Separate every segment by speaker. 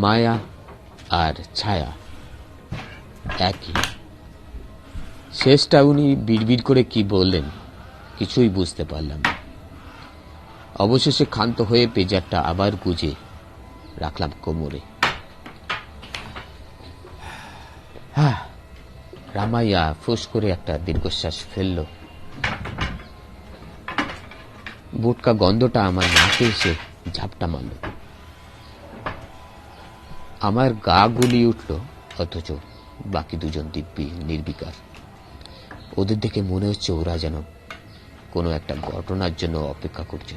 Speaker 1: মায়া আর ছায়া একই। শেষটা উনি বিড়বিড় করে কি বললেন কিছুই বুঝতে পারলাম না। অবশেষে ক্ষান্ত হয়ে পেজারটা আবার গুজে রাখলাম কোমরে। রামাইয়া ফুস করে একটা দীর্ঘশ্বাস ফেলল। বোটকা গন্ধটা আমার নাকে এসে ঝাপটা মারল। আমার গা গুলিয়ে উঠল, অথচ বাকি দুজন দিব্যি নির্বিকার। ওদের দেখে মনে হচ্ছে ওরা যেন কোনো একটা ঘটনার জন্য অপেক্ষা করছে,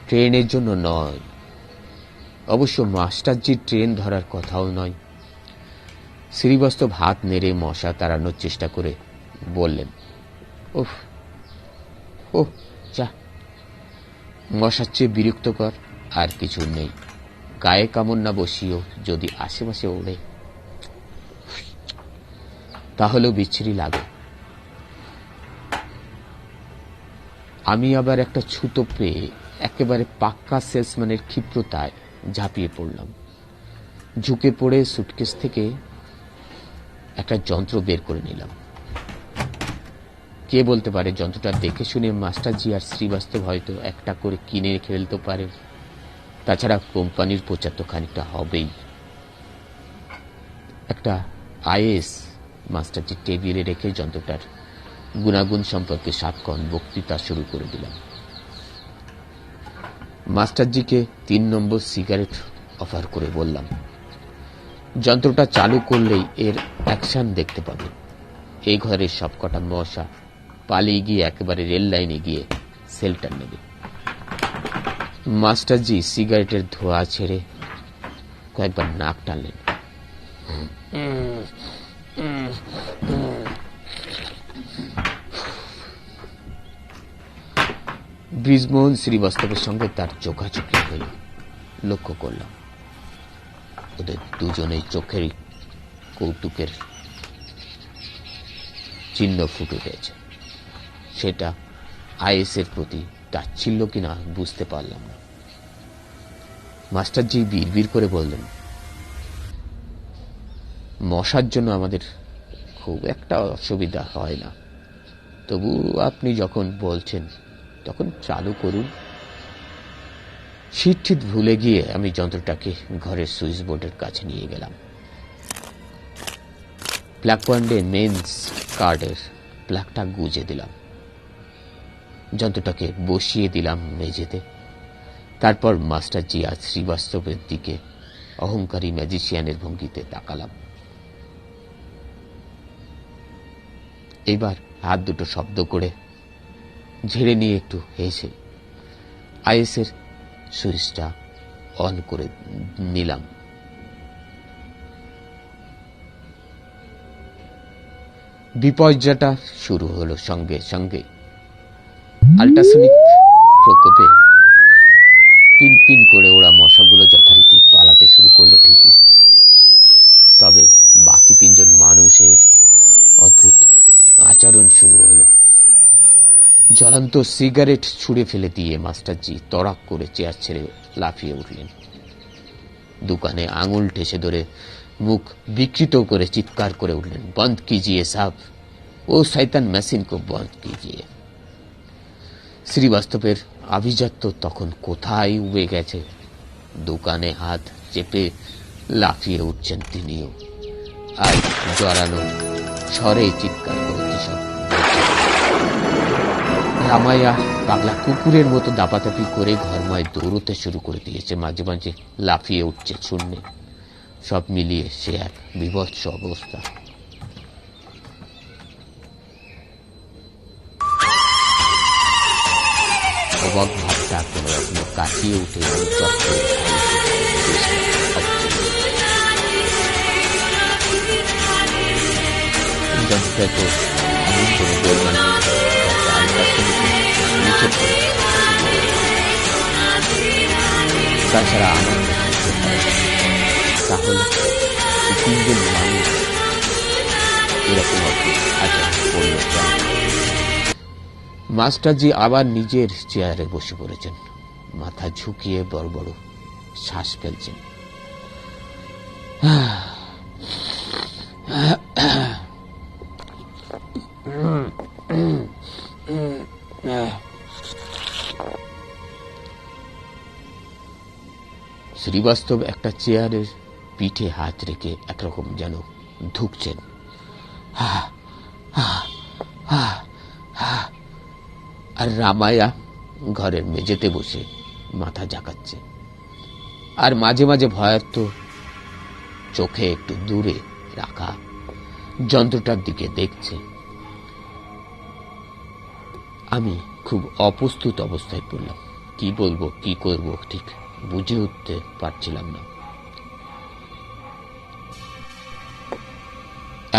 Speaker 1: ট্রেনের জন্য নয়। অবশ্য মাস্টারজির ট্রেন ধরার কথাও নয়। শ্রীবাস্তব হাত নেড়ে মশা তাড়ানোর চেষ্টা করে বললেন, ওহ ওহ যা, মশার চেয়ে বিরক্তকর আর কিছু নেই। গায়ে কামড় না বসিয়েও যদি আশেপাশে ওড়ে তাহলেও বিচ্ছিরি লাগে। আমি আবার একটা ছুতো পেয়ে একেবারে পাক্কা সেলসম্যানের ক্ষিপ্রতায় ঝাঁপিয়ে পড়লাম। ঝুঁকে পড়ে সুটকেস থেকে একটা যন্ত্র বের করে নিলাম। কে বলতে পারে যন্ত্রটা দেখে শুনে মাস্টারজি আর শ্রীবাস্তব হয়তো একটা করে কিনে রেখে ফেলতে পারে। তাছাড়া কোম্পানির প্রচার তো খানিকটা হবেই। একটা আইএস মাস্টারজি টেবিলে রেখে যন্ত্রটার গুণাগুণ সম্পর্কে সাতক্ষণ বক্তৃতা শুরু করে দিলাম। মাস্টারজিকে 3 নম্বর সিগারেট অফার করে বললাম, যন্ত্রটা চালু করলেই এর অ্যাকশন দেখতে পাবে। এই ঘরের সবকটা মশা পালিয়ে গিয়ে একেবারে রেল লাইনে গিয়ে সেল্টার নেবে। মাস্টারজি সিগারেটের ধোঁয়া ছেড়ে কয়েকবার নাক টানলেন। ব্রিজমোহন শ্রীবাস্তবের সঙ্গে তার চোখাচোখি হল। লক্ষ্য করলাম ওদের দুজনের চোখেরই কৌতুকের চিহ্ন ফুটে উঠেছে। সেটা আইএসের প্রতি তাচ্ছিল্য কিনা বুঝতে পারলাম না। মাস্টারজি বিড়বিড় করে বললেন, মশার জন্য আমাদের খুব একটা অসুবিধা হয় না, তবু আপনি যখন বলছেন তখন চালু করুন। শীত ভুলে গিয়ে আমি যন্ত্রটাকে ঘরের সুইচ বোর্ডের কাছে নিয়ে গেলাম। প্লাগ পয়েন্টে মেন্স কার্ডের প্লাগটা গুজে দিলাম। যন্ত্রটাকে বসিয়ে দিলাম মেঝেতে। তারপর মাস্টারজি আর শ্রীবাস্তবের দিকে অহংকারী ম্যাজিশিয়ানের ভঙ্গিতে তাকালাম। এবার হাত দুটো শব্দ করে ঝেড়ে নিয়ে একটু হেসে আইএসের সুইচটা অন করে নিলাম। বিপর্যয়টা শুরু হলো সঙ্গে সঙ্গে। আল্ট্রাসনিক প্রকোপে পিন পিন করে ওরা মশাগুলো যথারীতি পালাতে শুরু করলো ঠিকই, তবে বাকি 3 জন মানুষের অদ্ভুত আচরণ শুরু হলো। জ্বলন্ত সিগারেট ছুঁড়ে ফেলে দিয়ে মাস্টারজি তড়াক করে চেয়ার ছেড়ে লাফিয়ে উঠলেন। দোকানে আঙুল ঠেসে ধরে মুখ বিকৃত করে চিৎকার করে উঠলেন, বন্ধ কিজিয়ে সাব, ও শয়তান মেশিন কো বন্ধ কিজিয়ে। শ্রীবাস্তবের আভিজাত্য তখন কোথায় উবে গেছে। দোকানে হাত চেপে লাফিয়ে উঠছেন তিনিও, আর জড়ানো স্বরে চিৎকার করে কি সব। রামাইয়া পাগলা কুকুরের মতো দাপাদাপি করে ঘরময় দৌড়তে শুরু করে দিয়েছে, মাঝে মাঝে লাফিয়ে উঠছে শূন্যে। সব মিলিয়ে সে এক বিভৎস অবস্থা। অবাক ভাবটা কোনো রকম কাটিয়ে উঠে তাছাড়া আমার তাহলে 3 জন মানুষ এরকম আচরণ করল। মাস্টারজি আবার নিজের চেয়ারে বসে পড়েছেন, মাথা ঝুঁকিয়ে বড় বড় শ্বাস ফেলছেন। শ্রীবাস্তব একটা চেয়ারের পিঠে হাত রেখে একরকম যেন ধুকছেন। আর রামায়া ঘরের মেঝেতে বসে মাথা ঝাঁকাচ্ছে, আর মাঝে মাঝে ভয়ার্ত চোখে একটু দূরে রাখা যন্ত্রটার দিকে দেখছে। আমি খুব অপ্রস্তুত অবস্থায় পড়লাম। কি বলবো, কি করব ঠিক বুঝে উঠতে পারছিলাম না।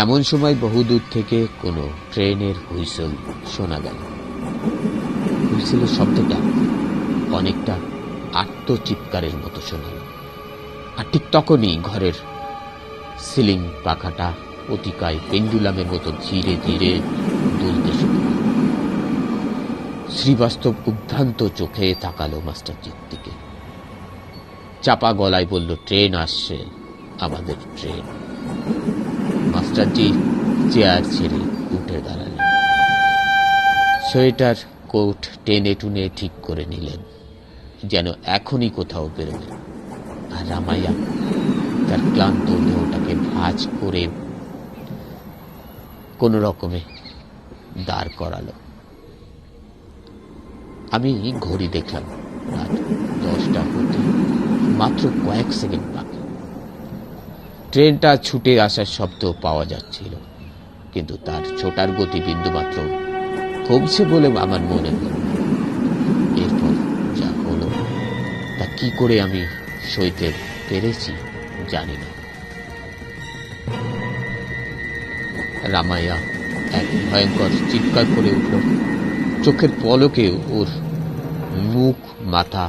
Speaker 1: এমন সময় বহুদূর থেকে কোনো ট্রেনের হুইসেল শোনা গেল। হুইসেলের শব্দটা অনেকটা আত্মচিৎকারের মতো শোনাল। আর ঠিক তখনই ঘরের সিলিং পাখাটা অতিকায় পেন্ডুলামের মতো ধীরে ধীরে দুলতে শুরু। শ্রীবাস্তব উদ্ভ্রান্ত চোখে তাকালো মাস্টারজির দিকে, চাপা গলায় বলল, ট্রেন আসছে, আমাদের ট্রেন। মাস্টারজি চেয়ার ছেড়ে উঠে দাঁড়ালেন, সোয়েটার কোট টেনে টুনে ঠিক করে নিলেন, যেন এখনই কোথাও বেরোবেন। আর রামাইয়া তার ক্লান্ত দেহটাকে ভাঁজ করে কোন রকমে দাঁড় করালো। আমি ঘড়ি দেখলাম, রাত 10টা হতে মাত্র কয়েক সেকেন্ড বাকি। ট্রেনটা ছুটে আসার শব্দ পাওয়া যাচ্ছিল, কিন্তু তার ছোটার গতি বিন্দু মাত্র কমছে বলে আমার মনে হল। এরপর যা হলো তা কি করে আমি সইতে পেরেছি জানি না। রামাইয়া এক ভয়ঙ্কর চিৎকার করে উঠল। চোখের পলকে ওর মুখ মাথা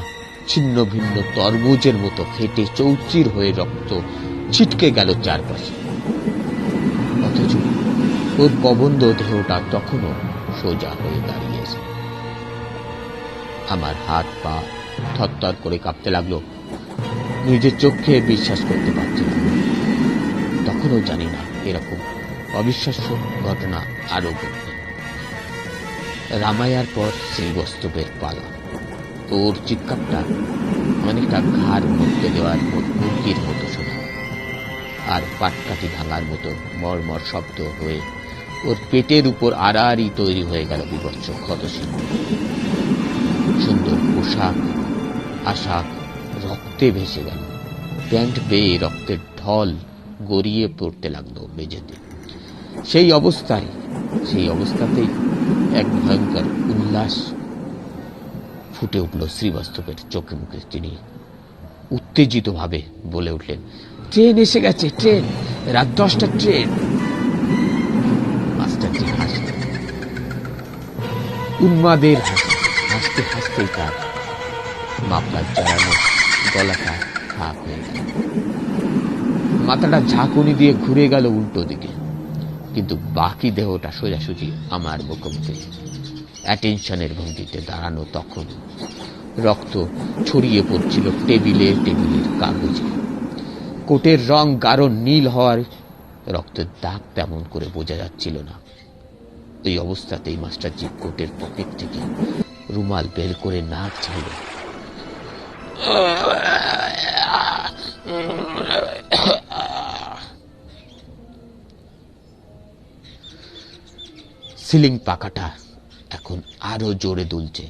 Speaker 1: ছিন্ন ভিন্ন তরমুজের মতো ফেটে চৌচির হয়ে রক্ত ছিটকে গেল চারপাশে। অথচ ওর কবন্ধ দেহটা তখনও সোজা হয়ে দাঁড়িয়েছে। আমার হাত পা থরথর করে কাঁপতে লাগলো। নিজের চোখে বিশ্বাস করতে পারছিলাম না। তখনও জানি না এরকম অবিশ্বাস্য ঘটনা আরো ঘটবে। রামায়ার পর শ্রীবাস্তবের পালা। ওর চিৎকারটা অনেকটা ঘাড় মুক্তে দেওয়ার মুরগির মতো শোনা, আর পাটকাঠি ভাঙার মতো মরমর শব্দ হয়ে ওর পেটের উপর আড়াআড়ি তৈরি হয়ে গেল বিভৎস ক্ষতচিহ্ন। সুন্দর পোশাক আশাক রক্তে ভেসে গেল। প্যান্ট বেয়ে রক্তের ঢল গড়িয়ে পড়তে লাগলো মেঝেতে। সেই অবস্থাতেই এক ভয়ঙ্কর উল্লাস ফুটে উঠল শ্রীবাস্তবের চোখে মুখে। তিনি উত্তেজিত ভাবে বলে উঠলেন, ট্রেন এসে গেছে, ট্রেন, রাত 10টার ট্রেন। মাস্টারজি হাসলেন, উন্মাদের হাসি। হাসতে হাসতেই তার মাপলার জড়ানো গলাটা ফাঁক হয়ে গেল। মাথাটা ঝাঁকুনি দিয়ে ঘুরে গেল উল্টো দিকে, কিন্তু বাকি দেহটা সোজাসুজি আমার মুখোমুখি অ্যাটেনশনের ভঙ্গিতে দাঁড়ানো। তখন রক্ত ছড়িয়ে পড়ছিল টেবিলের কাগজে। কোটের রং গাঢ় নীল হওয়ার রক্তের দাগ তেমন করে বোঝা যাচ্ছিল না। এই অবস্থাতেই মাস্টারজি কোটের পকেট থেকে রুমাল বের করে নাক ছিল। সিলিং পাখাটা এখন আরো জোরে দুলছে।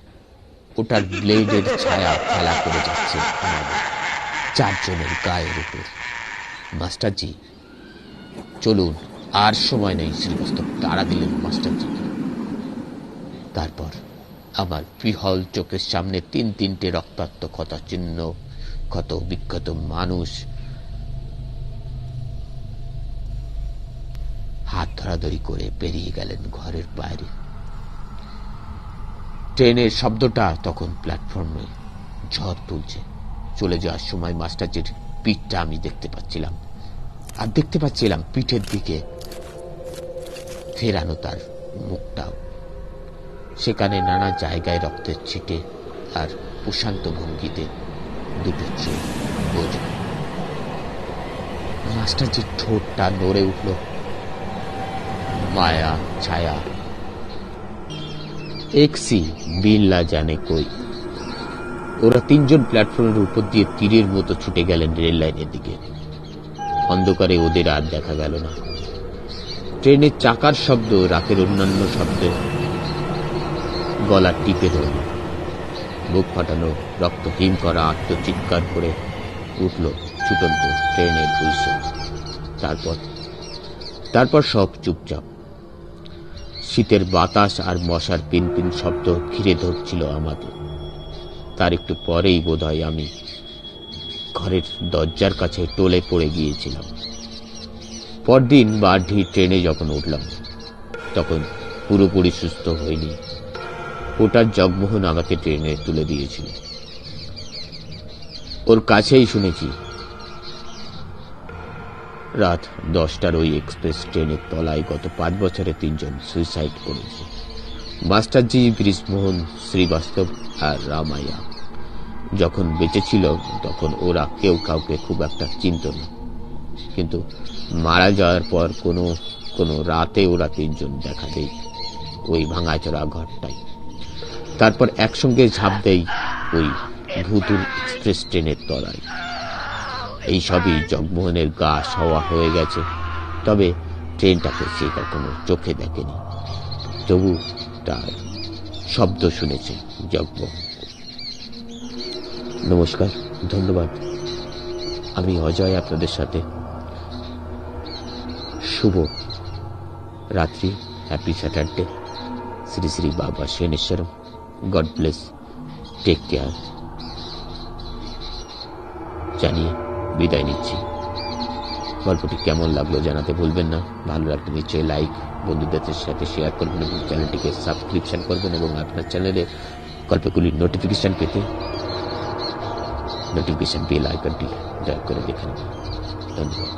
Speaker 1: ওটার ব্লেডের ছায়া খেলা করে যাচ্ছে আমাদের চারজনের গায়ের উপর। মাস্টারজি, চলুন, আর সময় নেই। শ্রীবাস্তব তাড়া দিলেন মাস্টারজিকে। তারপর আমার বিহল চোখের সামনে তিনটে রক্তাক্ত ক্ষতচিহ্ন, ক্ষত বিক্ষত মানুষ হাত ধরাধরি করে বেরিয়ে গেলেন ঘরের বাইরে। ট্রেনের শব্দটা তখন প্ল্যাটফর্মে ঝড় তুলছে। চলে যাওয়ার সময় মাস্টারজির পিঠটা আমি দেখতে পাচ্ছিলাম, আর দেখতে পাচ্ছিলাম পিঠের দিকে ফেরানো তার মুখটাও। সেখানে নানা জায়গায় রক্তের ছিটে, আর প্রশান্ত ভঙ্গিতে দুটো চোখ বোঝা। মাস্টারজির ঠোঁটটা নড়ে উঠল। মায়া ছায়া একসি বিল্লা জানে কই। ওরা তিনজন প্ল্যাটফর্মের উপর দিয়ে তীরের মতো ছুটে গেলেন রেল লাইনের দিকে। অন্ধকারে ওদের আর দেখা গেল না। ট্রেনের চাকার শব্দ রাতের অন্যান্য শব্দে গলা টিপে ধরল। বুক ফাটানো, রক্ত হিম করা আত্মচিৎকার করে উঠল ছুটন্ত ট্রেনের হুইসেল। তারপর সব চুপচাপ। শীতের বাতাস আর মশার পিনপিন শব্দ ঘিরে ধরছিল আমাদের। তার একটু পরেই বোধহয় আমি ঘরের দরজার কাছে টলে পড়ে গিয়েছিলাম। পরদিন বারঢি ট্রেনে যখন উঠলাম তখন পুরোপুরি সুস্থ হয়নি। ওটার জগমোহন আমাকে ট্রেনে তুলে দিয়েছিল। ওর কাছেই শুনেছি রাত 10টার ওই এক্সপ্রেস ট্রেনের তলায় গত 5 বছরে 3 জন সুইসাইড করেছে। মাস্টারজি, ব্রিজমোহন শ্রীবাস্তব আর রামাইয়া। যখন বেঁচে ছিল তখন ওরা কেউ কাউকে খুব একটা চিনত না, কিন্তু মারা যাওয়ার পর কোনো রাতে ওরা 3 জন দেখা দেয় ওই ভাঙাচোরা ঘরটাই। তারপর একসঙ্গে ঝাঁপ দেয় ওই ভুতুর এক্সপ্রেস ট্রেনের তলায়। এই সবই জগমোহনের গা সওয়া হয়ে গেছে, তবে ট্রেনটাকে সে কখনো চোখে দেখেনি। তবু তার শব্দ শুনেছে জগমোহন। নমস্কার, ধন্যবাদ। আমি অজয় আপনাদের সাথে। শুভ রাত্রি, হ্যাপি স্যাটারডে। শ্রী শ্রী বাবা শেনেশ্বরম। গড ব্লেস, টেক কেয়ার জানিয়ে বিদায় নিচ্ছি। গল্পটি কেমন লাগলো জানাতে ভুলবেন না। ভালো লাগলে নিশ্চয়ই লাইক, বন্ধুদের সাথে শেয়ার করবেন এবং চ্যানেলটিকে সাবস্ক্রিপশন করবেন এবং আপনার চ্যানেলে গল্পগুলির নোটিফিকেশন পেতে নোটিফিকেশন বেল আইকনটি দয়া করে দেখে নেবেন। ধন্যবাদ।